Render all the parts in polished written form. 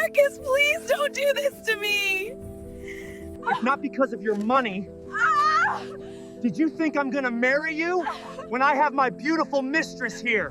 Marcus, please don't do this to me! If not because of your money, did you think I'm gonna marry you when I have my beautiful mistress here?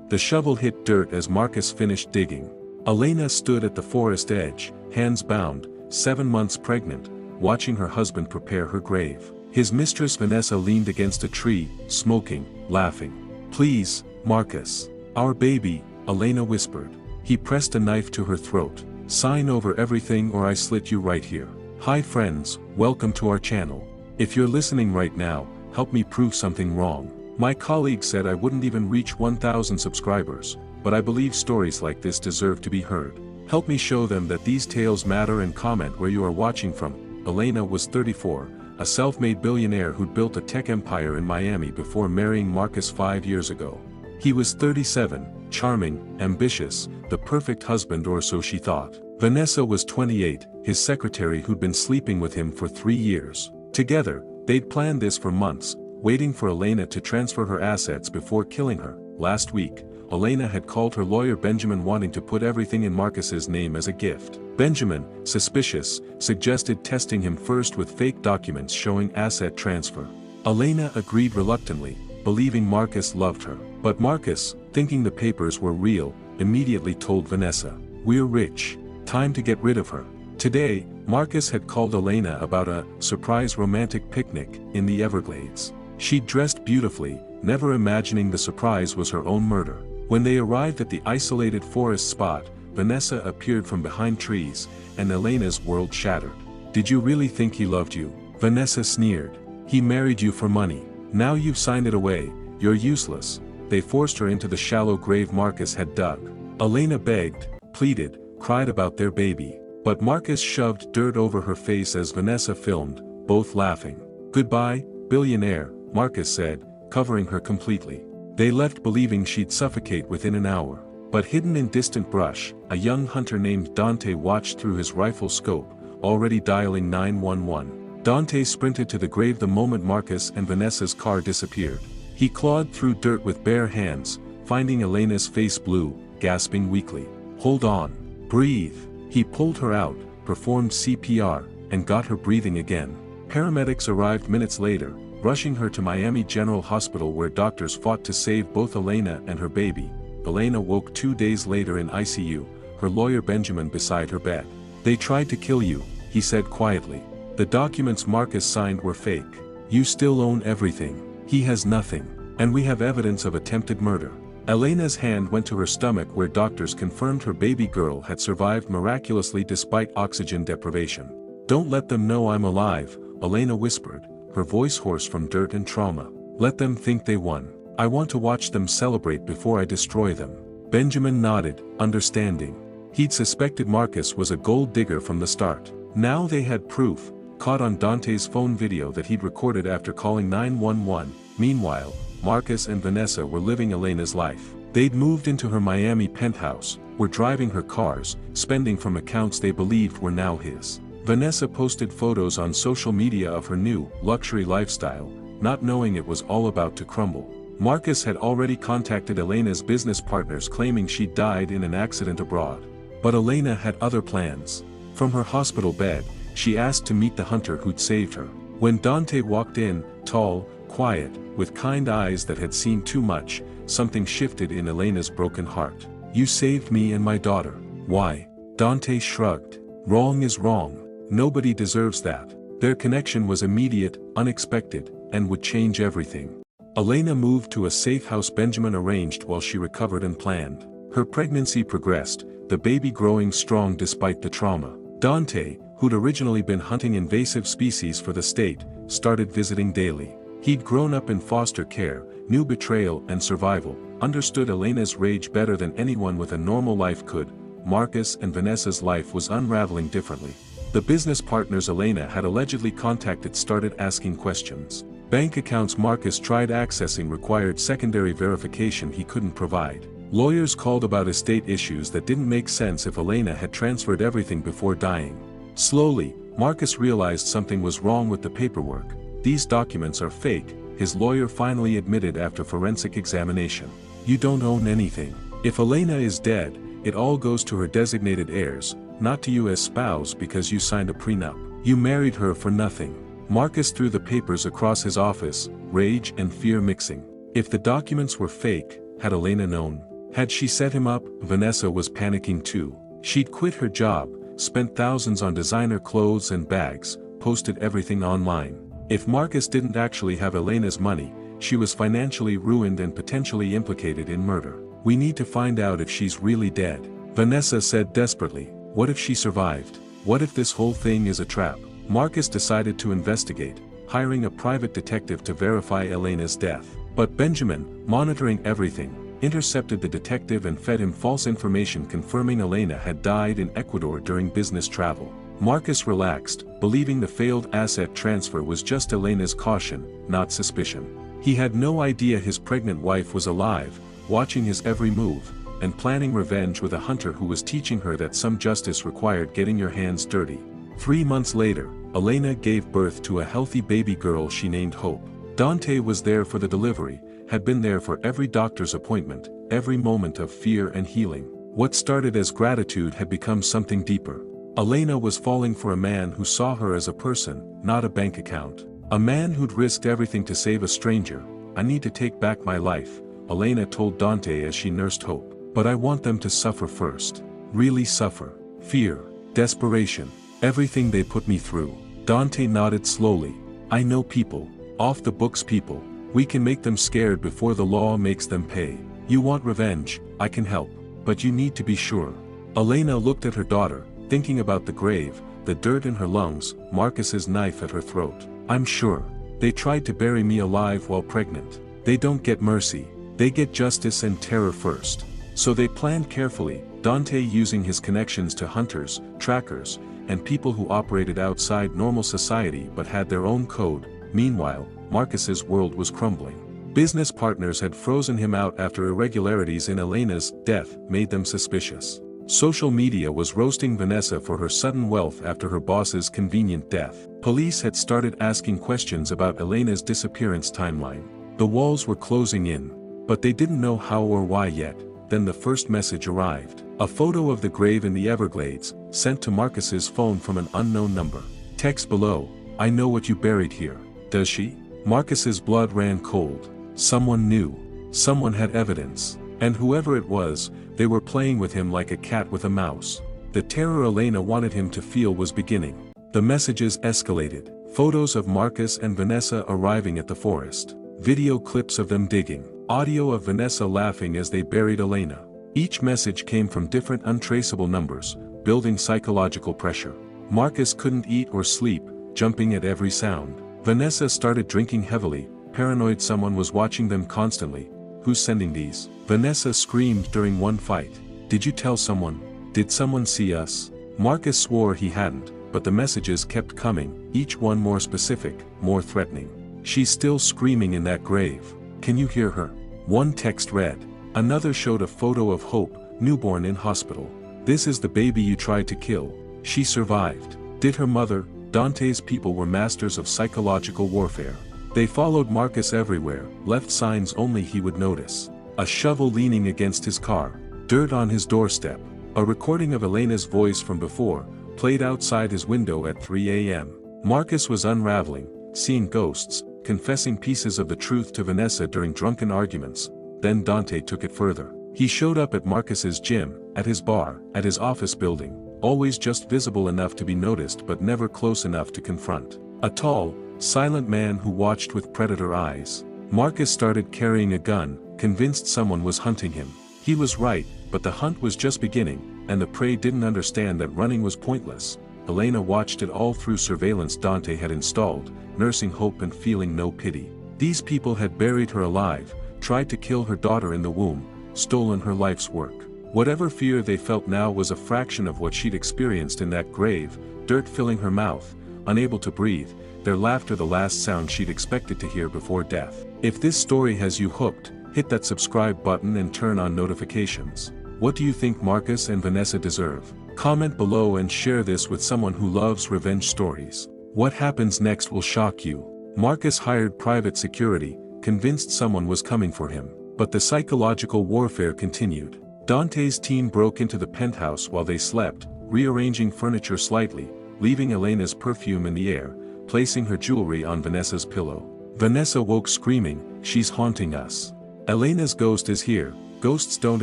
The shovel hit dirt as Marcus finished digging. Elena stood at the forest edge, hands bound, 7 months pregnant, watching her husband prepare her grave. His mistress Vanessa leaned against a tree, smoking, laughing. "Please, Marcus. Our baby," Elena whispered. He pressed a knife to her throat. "Sign over everything or I slit you right here." Hi friends, welcome to our channel. If you're listening right now, help me prove something wrong. My colleague said I wouldn't even reach 1,000 subscribers, but I believe stories like this deserve to be heard. Help me show them that these tales matter and comment where you are watching from. Elena was 34, a self-made billionaire who'd built a tech empire in Miami before marrying Marcus 5 years ago. He was 37, charming, ambitious, the perfect husband or so she thought. Vanessa was 28, his secretary who'd been sleeping with him for 3 years. Together, they'd planned this for months, waiting for Elena to transfer her assets before killing her. Last week, Elena had called her lawyer Benjamin wanting to put everything in Marcus's name as a gift. Benjamin, suspicious, suggested testing him first with fake documents showing asset transfer. Elena agreed reluctantly, believing Marcus loved her. But Marcus, thinking the papers were real, immediately told Vanessa, "We're rich. Time to get rid of her." Today, Marcus had called Elena about a surprise romantic picnic in the Everglades. She'd dressed beautifully, never imagining the surprise was her own murder. When they arrived at the isolated forest spot, Vanessa appeared from behind trees, and Elena's world shattered. "Did you really think he loved you?" Vanessa sneered. "He married you for money. Now you've signed it away, you're useless." They forced her into the shallow grave Marcus had dug. Elena begged, pleaded, cried about their baby. But Marcus shoved dirt over her face as Vanessa filmed, both laughing. "Goodbye, billionaire," Marcus said, covering her completely. They left believing she'd suffocate within an hour. But hidden in distant brush, a young hunter named Dante watched through his rifle scope, already dialing 911. Dante sprinted to the grave the moment Marcus and Vanessa's car disappeared. He clawed through dirt with bare hands, finding Elena's face blue, gasping weakly. "Hold on. Breathe." He pulled her out, performed CPR, and got her breathing again. Paramedics arrived minutes later, rushing her to Miami General Hospital where doctors fought to save both Elena and her baby. Elena woke 2 days later in ICU, her lawyer Benjamin beside her bed. "They tried to kill you," he said quietly. "The documents Marcus signed were fake. You still own everything. He has nothing. And we have evidence of attempted murder." Elena's hand went to her stomach where doctors confirmed her baby girl had survived miraculously despite oxygen deprivation. "Don't let them know I'm alive," Elena whispered, her voice hoarse from dirt and trauma. "Let them think they won. I want to watch them celebrate before I destroy them." Benjamin nodded, understanding. He'd suspected Marcus was a gold digger from the start. Now they had proof, caught on Dante's phone video that he'd recorded after calling 911. Meanwhile, Marcus and Vanessa were living Elena's life. They'd moved into her Miami penthouse, were driving her cars, spending from accounts they believed were now his. Vanessa posted photos on social media of her new, luxury lifestyle, not knowing it was all about to crumble. Marcus had already contacted Elena's business partners claiming she died in an accident abroad. But Elena had other plans. From her hospital bed, she asked to meet the hunter who'd saved her. When Dante walked in, tall, quiet, with kind eyes that had seen too much, something shifted in Elena's broken heart. "You saved me and my daughter." "Why?" Dante shrugged. "Wrong is wrong. Nobody deserves that." Their connection was immediate, unexpected, and would change everything. Elena moved to a safe house Benjamin arranged while she recovered and planned. Her pregnancy progressed, the baby growing strong despite the trauma. Dante, who'd originally been hunting invasive species for the state, started visiting daily. He'd grown up in foster care, knew betrayal and survival, understood Elena's rage better than anyone with a normal life could. Marcus and Vanessa's life was unraveling differently. The business partners Elena had allegedly contacted started asking questions. Bank accounts Marcus tried accessing required secondary verification he couldn't provide. Lawyers called about estate issues that didn't make sense if Elena had transferred everything before dying. Slowly, Marcus realized something was wrong with the paperwork. "These documents are fake," his lawyer finally admitted after forensic examination. "You don't own anything. If Elena is dead, it all goes to her designated heirs, not to you as spouse because you signed a prenup. You married her for nothing. Marcus threw the papers across his office, rage and fear mixing. If the documents were fake, had Elena known? Had she set him up? Vanessa was panicking too. She'd quit her job, spent thousands on designer clothes and bags, posted everything online. If Marcus didn't actually have Elena's money, she was financially ruined and potentially implicated in murder. We need to find out if she's really dead. Vanessa said desperately. What if she survived? What if this whole thing is a trap? Marcus decided to investigate, hiring a private detective to verify Elena's death. But Benjamin, monitoring everything, intercepted the detective and fed him false information confirming Elena had died in Ecuador during business travel. Marcus relaxed, believing the failed asset transfer was just Elena's caution, not suspicion. He had no idea his pregnant wife was alive, watching his every move, and planning revenge with a hunter who was teaching her that some justice required getting your hands dirty. 3 months later, Elena gave birth to a healthy baby girl she named Hope. Dante was there for the delivery, had been there for every doctor's appointment, every moment of fear and healing. What started as gratitude had become something deeper. Elena was falling for a man who saw her as a person, not a bank account. A man who'd risked everything to save a stranger. I need to take back my life, Elena told Dante as she nursed Hope. But I want them to suffer first. Really suffer. Fear. Desperation. Everything they put me through. Dante nodded slowly. I know people. Off the books people. We can make them scared before the law makes them pay. You want revenge, I can help. But you need to be sure. Elena looked at her daughter, thinking about the grave, the dirt in her lungs, Marcus's knife at her throat. I'm sure. They tried to bury me alive while pregnant. They don't get mercy. They get justice and terror first. So they planned carefully, Dante using his connections to hunters, trackers, and people who operated outside normal society but had their own code. Meanwhile, Marcus's world was crumbling. Business partners had frozen him out after irregularities in Elena's death made them suspicious. Social media was roasting Vanessa for her sudden wealth after her boss's convenient death. Police had started asking questions about Elena's disappearance timeline. The walls were closing in, but they didn't know how or why yet. Then the first message arrived. A photo of the grave in the Everglades, sent to Marcus's phone from an unknown number. Text below, I know what you buried here. Does she? Marcus's blood ran cold. Someone knew. Someone had evidence. And whoever it was, they were playing with him like a cat with a mouse. The terror Elena wanted him to feel was beginning. The messages escalated. Photos of Marcus and Vanessa arriving at the forest. Video clips of them digging. Audio of Vanessa laughing as they buried Elena. Each message came from different untraceable numbers, building psychological pressure. Marcus couldn't eat or sleep, jumping at every sound. Vanessa started drinking heavily, paranoid someone was watching them constantly. Who's sending these? Vanessa screamed during one fight. Did you tell someone? Did someone see us? Marcus swore he hadn't, but the messages kept coming, each one more specific, more threatening. She's still screaming in that grave. Can you hear her? One text read. Another showed a photo of Hope, newborn in hospital. This is the baby you tried to kill. She survived. Did her mother? Dante's people were masters of psychological warfare. They followed Marcus everywhere, left signs only he would notice. A shovel leaning against his car. Dirt on his doorstep. A recording of Elena's voice from before, played outside his window at 3 a.m. Marcus was unraveling, seeing ghosts, confessing pieces of the truth to Vanessa during drunken arguments. Then Dante took it further. He showed up at Marcus's gym, at his bar, at his office building, always just visible enough to be noticed but never close enough to confront. A tall, silent man who watched with predator eyes. Marcus started carrying a gun, convinced someone was hunting him. He was right, but the hunt was just beginning, and the prey didn't understand that running was pointless. Elena watched it all through surveillance Dante had installed, nursing hope and feeling no pity. These people had buried her alive, tried to kill her daughter in the womb, stolen her life's work. Whatever fear they felt now was a fraction of what she'd experienced in that grave, dirt filling her mouth, unable to breathe, their laughter the last sound she'd expected to hear before death. If this story has you hooked, hit that subscribe button and turn on notifications. What do you think Marcus and Vanessa deserve? Comment below and share this with someone who loves revenge stories. What happens next will shock you. Marcus hired private security, convinced someone was coming for him. But the psychological warfare continued. Dante's team broke into the penthouse while they slept, rearranging furniture slightly, leaving Elena's perfume in the air, placing her jewelry on Vanessa's pillow. Vanessa woke screaming, "She's haunting us. Elena's ghost is here." "Ghosts don't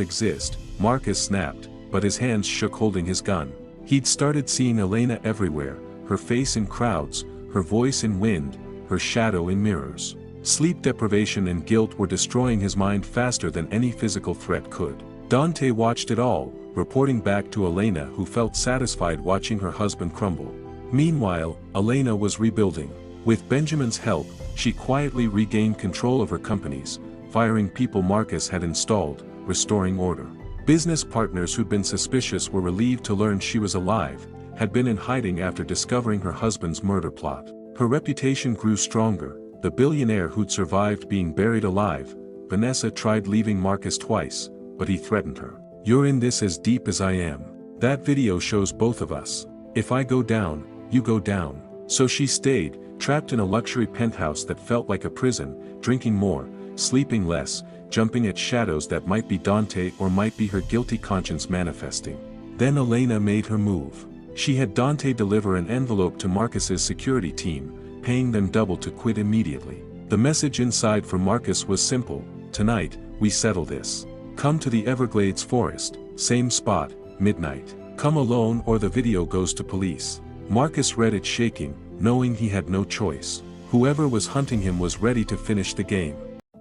exist," Marcus snapped, but his hands shook holding his gun. He'd started seeing Elena everywhere, her face in crowds, her voice in wind, her shadow in mirrors. Sleep deprivation and guilt were destroying his mind faster than any physical threat could. Dante watched it all, reporting back to Elena, who felt satisfied watching her husband crumble. Meanwhile, Elena was rebuilding. With Benjamin's help, she quietly regained control of her companies, firing people Marcus had installed, restoring order. Business partners who'd been suspicious were relieved to learn she was alive, had been in hiding after discovering her husband's murder plot. Her reputation grew stronger, the billionaire who'd survived being buried alive. Vanessa tried leaving Marcus twice, but he threatened her. "You're in this as deep as I am. That video shows both of us. If I go down, you go down." So she stayed, trapped in a luxury penthouse that felt like a prison, drinking more, sleeping less, jumping at shadows that might be Dante or might be her guilty conscience manifesting. Then Elena made her move. She had Dante deliver an envelope to Marcus's security team, paying them double to quit immediately. The message inside for Marcus was simple: "Tonight, we settle this. Come to the Everglades forest, same spot, midnight. Come alone or the video goes to police." Marcus read it shaking, knowing he had no choice. Whoever was hunting him was ready to finish the game.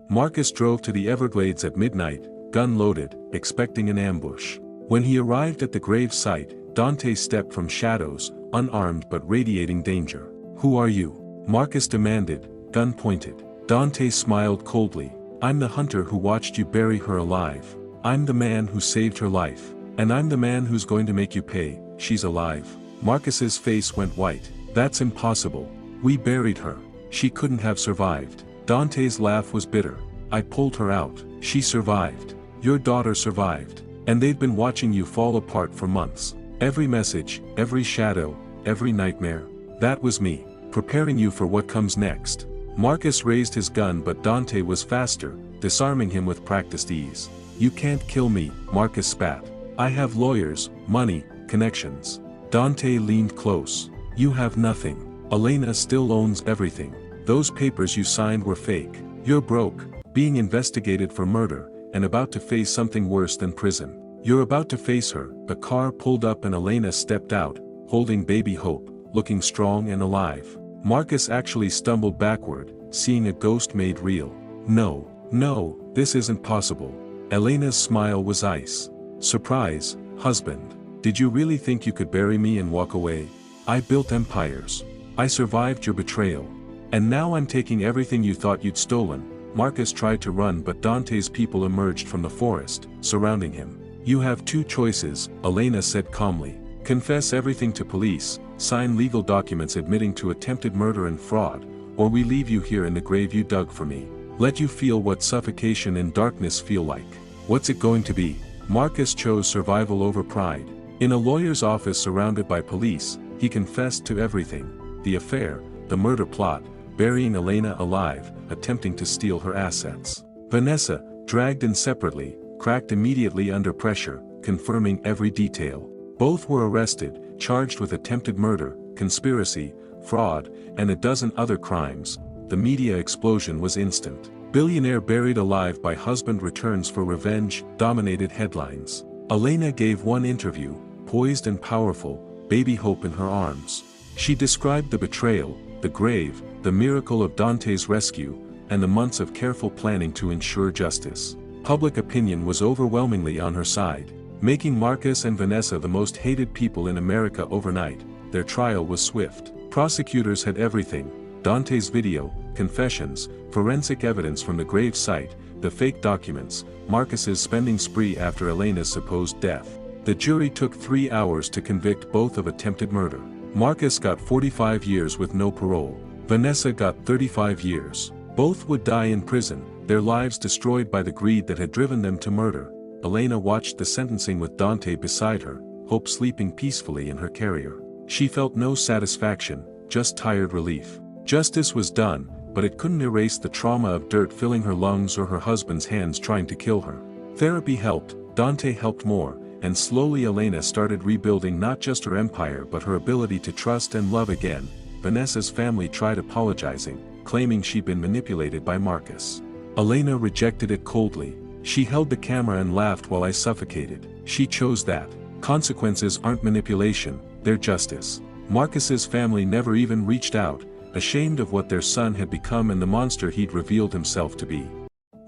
Marcus drove to the Everglades at midnight, gun loaded, expecting an ambush. When he arrived at the grave site, Dante stepped from shadows, unarmed but radiating danger. "Who are you?" Marcus demanded, gun pointed. Dante smiled coldly. "I'm the hunter who watched you bury her alive. I'm the man who saved her life. And I'm the man who's going to make you pay. She's alive." Marcus's face went white. "That's impossible. We buried her. She couldn't have survived." Dante's laugh was bitter. "I pulled her out. She survived. Your daughter survived. And they've been watching you fall apart for months. Every message, every shadow, every nightmare. That was me, preparing you for what comes next." Marcus raised his gun, but Dante was faster, disarming him with practiced ease. "You can't kill me," Marcus spat. "I have lawyers, money, connections." Dante leaned close. "You have nothing. Elena still owns everything. Those papers you signed were fake. You're broke, being investigated for murder, and about to face something worse than prison. You're about to face her." The car pulled up and Elena stepped out, holding baby Hope, looking strong and alive. Marcus actually stumbled backward, seeing a ghost made real. No, this isn't possible." Elena's smile was ice. "Surprise, husband. Did you really think you could bury me and walk away? I built empires. I survived your betrayal. And now I'm taking everything you thought you'd stolen." Marcus tried to run, but Dante's people emerged from the forest, surrounding him. "You have two choices," Elena said calmly. "Confess everything to police, sign legal documents admitting to attempted murder and fraud, or we leave you here in the grave you dug for me. Let you feel what suffocation and darkness feel like. What's it going to be?" Marcus chose survival over pride. In a lawyer's office surrounded by police, he confessed to everything: the affair, the murder plot, burying Elena alive, attempting to steal her assets. Vanessa, dragged in separately, cracked immediately under pressure, confirming every detail. Both were arrested, charged with attempted murder, conspiracy, fraud, and a dozen other crimes. The media explosion was instant. "Billionaire buried alive by husband returns for revenge," dominated headlines. Elena gave one interview, poised and powerful, baby Hope in her arms. She described the betrayal, the grave, the miracle of Dante's rescue, and the months of careful planning to ensure justice. Public opinion was overwhelmingly on her side, making Marcus and Vanessa the most hated people in America overnight. Their trial was swift. Prosecutors had everything: Dante's video, confessions, forensic evidence from the grave site, the fake documents, Marcus's spending spree after Elena's supposed death. The jury took 3 hours to convict both of attempted murder. Marcus got 45 years with no parole. Vanessa got 35 years. Both would die in prison, their lives destroyed by the greed that had driven them to murder. Elena watched the sentencing with Dante beside her, Hope sleeping peacefully in her carrier. She felt no satisfaction, just tired relief. Justice was done, but it couldn't erase the trauma of dirt filling her lungs or her husband's hands trying to kill her. Therapy helped, Dante helped more, and slowly Elena started rebuilding not just her empire but her ability to trust and love again. Vanessa's family tried apologizing, claiming she'd been manipulated by Marcus. Elena rejected it coldly. She held the camera and laughed while I suffocated. She chose that. Consequences aren't manipulation, they're justice. Marcus's family never even reached out, ashamed of what their son had become and the monster he'd revealed himself to be.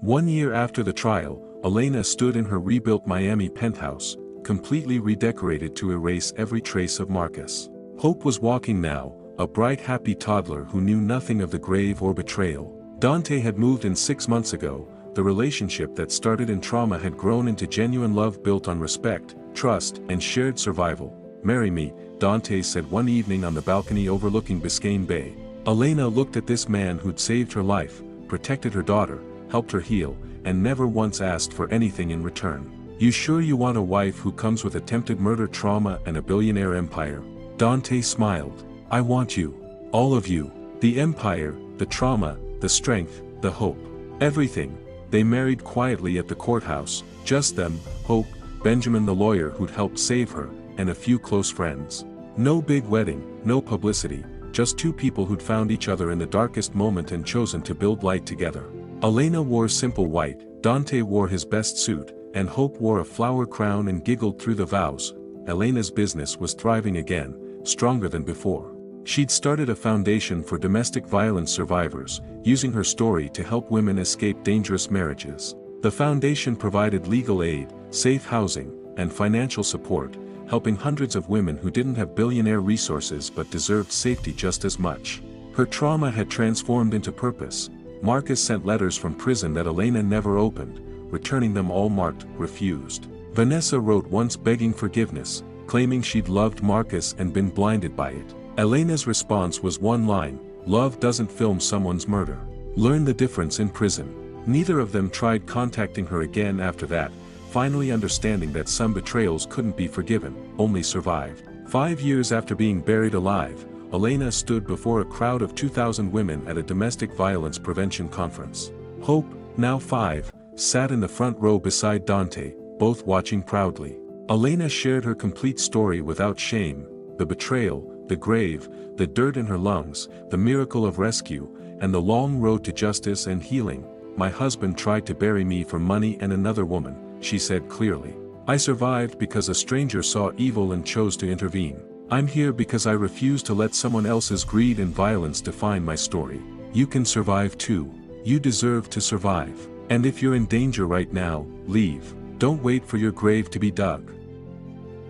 1 year after the trial, Elena stood in her rebuilt Miami penthouse, completely redecorated to erase every trace of Marcus. Hope was walking now, a bright happy toddler who knew nothing of the grave or betrayal. Dante had moved in 6 months ago. The relationship that started in trauma had grown into genuine love built on respect, trust, and shared survival. "Marry me," Dante said one evening on the balcony overlooking Biscayne Bay. Elena looked at this man who'd saved her life, protected her daughter, helped her heal, and never once asked for anything in return. "You sure you want a wife who comes with attempted murder trauma and a billionaire empire?" Dante smiled. "I want you. All of you. The empire, the trauma, the strength, the hope. Everything." They married quietly at the courthouse, just them, Hope, Benjamin the lawyer who'd helped save her, and a few close friends. No big wedding, no publicity, just two people who'd found each other in the darkest moment and chosen to build light together. Elena wore simple white, Dante wore his best suit, and Hope wore a flower crown and giggled through the vows. Elena's business was thriving again, stronger than before. She'd started a foundation for domestic violence survivors, using her story to help women escape dangerous marriages. The foundation provided legal aid, safe housing, and financial support, helping hundreds of women who didn't have billionaire resources but deserved safety just as much. Her trauma had transformed into purpose. Marcus sent letters from prison that Elena never opened, returning them all marked, refused. Vanessa wrote once begging forgiveness, claiming she'd loved Marcus and been blinded by it. Elena's response was one line: "Love doesn't film someone's murder. Learn the difference in prison." Neither of them tried contacting her again after that, finally understanding that some betrayals couldn't be forgiven, only survived. 5 years after being buried alive, Elena stood before a crowd of 2,000 women at a domestic violence prevention conference. Hope, now 5, sat in the front row beside Dante, both watching proudly. Elena shared her complete story without shame: the betrayal, the grave, the dirt in her lungs, the miracle of rescue, and the long road to justice and healing. "My husband tried to bury me for money and another woman," she said clearly. "I survived because a stranger saw evil and chose to intervene. I'm here because I refuse to let someone else's greed and violence define my story. You can survive too. You deserve to survive. And if you're in danger right now, leave. Don't wait for your grave to be dug.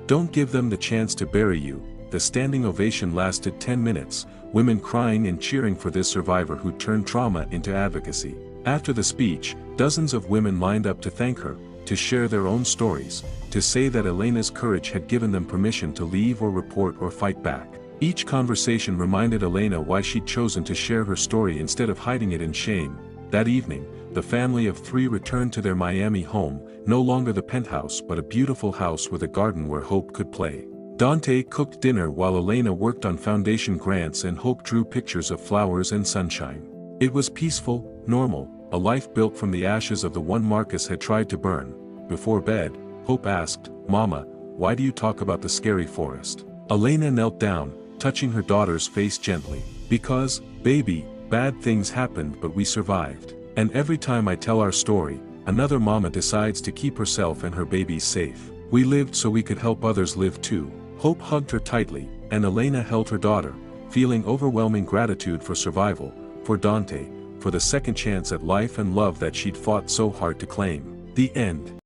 Don't give them the chance to bury you." The standing ovation lasted 10 minutes, women crying and cheering for this survivor who turned trauma into advocacy. After the speech, dozens of women lined up to thank her, to share their own stories, to say that Elena's courage had given them permission to leave or report or fight back. Each conversation reminded Elena why she'd chosen to share her story instead of hiding it in shame. That evening, the family of 3 returned to their Miami home, no longer the penthouse but a beautiful house with a garden where Hope could play. Dante cooked dinner while Elena worked on foundation grants and Hope drew pictures of flowers and sunshine. It was peaceful, normal, a life built from the ashes of the one Marcus had tried to burn. Before bed, Hope asked, "Mama, why do you talk about the scary forest?" Elena knelt down, touching her daughter's face gently. "Because, baby, bad things happened but we survived. And every time I tell our story, another mama decides to keep herself and her babies safe. We lived so we could help others live too." Hope hugged her tightly, and Elena held her daughter, feeling overwhelming gratitude for survival, for Dante, for the second chance at life and love that she'd fought so hard to claim. The end.